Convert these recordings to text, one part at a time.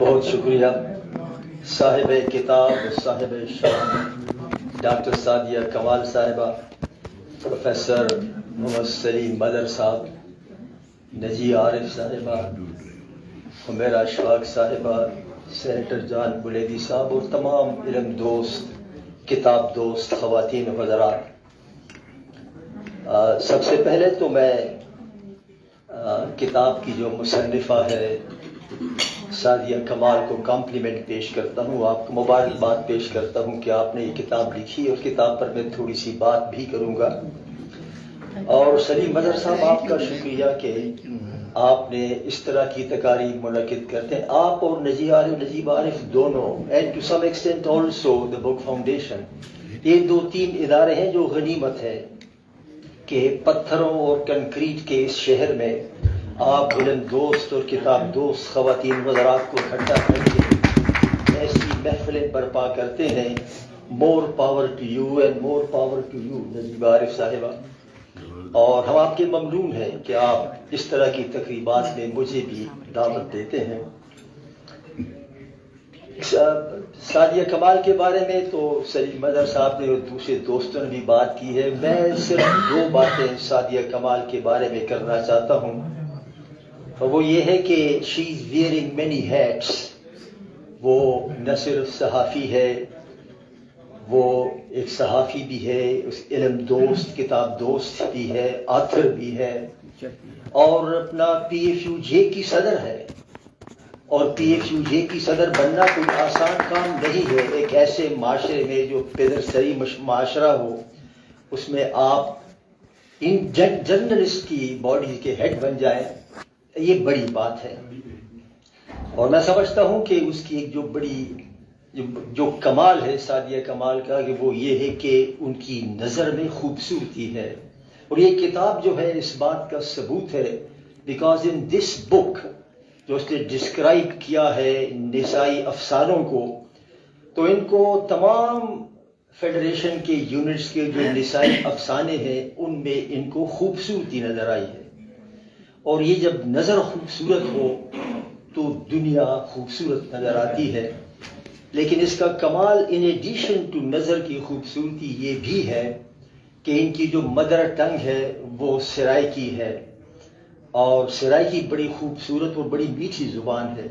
بہت شکریہ صاحب کتاب صاحب شان ڈاکٹر سعدیہ کمال صاحبہ، پروفیسر محمد سلیم بدر صاحب، نجی عارف صاحبہ، حمیرہ اشفاق صاحبہ، سینیٹر جان بلیدی صاحب اور تمام علم دوست، کتاب دوست خواتین و حضرات، سب سے پہلے تو میں کتاب کی جو مصنفہ ہے سعدیہ کمال کو کمپلیمنٹ پیش کرتا ہوں، آپ کو مبارکباد پیش کرتا ہوں کہ آپ نے یہ کتاب لکھی اور کتاب پر میں تھوڑی سی بات بھی کروں گا۔ اور سلیم بدر صاحب، آپ کا شکریہ کہ آپ نے اس طرح کی تقاریب منعقد کرتے ہیں، آپ اور نجیب عارف دونوں، and to some extent also the book foundation, یہ دو تین ادارے ہیں جو غنیمت ہے کہ پتھروں اور کنکریٹ کے اس شہر میں آپ علم دوست اور کتاب دوست خواتین وزرات کو اکٹھا کر کے ایسی محفلیں برپا کرتے ہیں۔ More power to you and more power to you Najeeb Arif صاحبہ، اور ہم آپ کے ممنون ہیں کہ آپ اس طرح کی تقریبات میں مجھے بھی دعوت دیتے ہیں۔ سعدیہ کمال کے بارے میں تو سلیم بدر صاحب نے اور دوسرے دوستوں نے بھی بات کی ہے، میں صرف دو باتیں سعدیہ کمال کے بارے میں کرنا چاہتا ہوں، اور وہ یہ ہے کہ شی از ویئرنگ مینی ہیٹس۔ وہ نہ صرف صحافی ہے، وہ ایک صحافی بھی ہے، اس علم دوست کتاب دوست بھی ہے، آتھر بھی ہے، اور اپنا پی ایف یو جے کی صدر ہے۔ اور پی ایف یو جے کی صدر بننا کوئی آسان کام نہیں ہے۔ ایک ایسے معاشرے میں جو پیدرسری معاشرہ ہو، اس میں آپ ان جرنلسٹ کی باڈی کے ہیڈ بن جائیں، یہ بڑی بات ہے۔ اور میں سمجھتا ہوں کہ اس کی ایک جو کمال ہے سعدیہ کمال کا، کہ وہ یہ ہے کہ ان کی نظر میں خوبصورتی ہے، اور یہ کتاب جو ہے اس بات کا ثبوت ہے، بیکاز ان دس بک جو اس نے ڈسکرائب کیا ہے نسائی افسانوں کو، تو ان کو تمام فیڈریشن کے یونٹس کے جو نسائی افسانے ہیں ان میں ان کو خوبصورتی نظر آئی ہے، اور یہ جب نظر خوبصورت ہو تو دنیا خوبصورت نظر آتی ہے۔ لیکن اس کا کمال ان ایڈیشن ٹو نظر کی خوبصورتی یہ بھی ہے کہ ان کی جو مدر ٹنگ ہے وہ سرائکی ہے، اور سرائکی بڑی خوبصورت اور بڑی میٹھی زبان ہے۔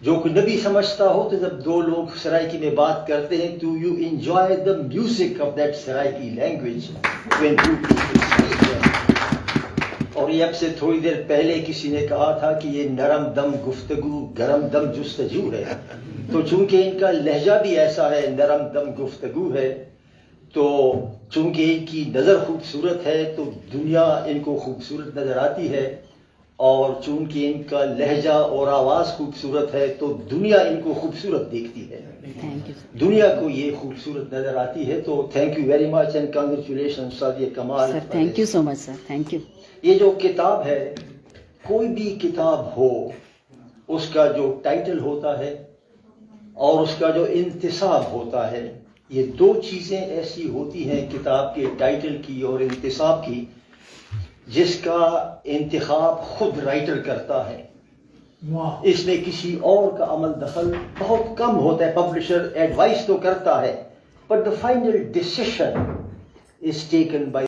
جو کوئی نبی سمجھتا ہو تو جب دو لوگ سرائکی میں بات کرتے ہیں تو you enjoy the music of that Saraiki language when two people speak. اور یہ اب سے تھوڑی دیر پہلے کسی نے کہا تھا کہ یہ نرم دم گفتگو گرم دم جستجو ہے، تو چونکہ ان کا لہجہ بھی ایسا ہے، نرم دم گفتگو ہے، تو چونکہ ان کی نظر خوبصورت ہے تو دنیا ان کو خوبصورت نظر آتی ہے، اور چونکہ ان کا لہجہ اور آواز خوبصورت ہے تو دنیا ان کو خوبصورت دیکھتی ہے، دنیا کو یہ خوبصورت نظر آتی ہے۔ تو thank you very much and congratulation Sadia Kamal sir, thank you so much sir, thank you. یہ جو کتاب ہے، کوئی بھی کتاب ہو، اس کا جو ٹائٹل ہوتا ہے اور اس کا جو انتصاب ہوتا ہے، یہ دو چیزیں ایسی ہوتی ہیں کتاب کے ٹائٹل کی اور انتصاب کی، جس کا انتخاب خود رائٹر کرتا ہے، اس میں کسی اور کا عمل دخل بہت کم ہوتا ہے۔ پبلشر ایڈوائز تو کرتا ہے، but the final decision is taken by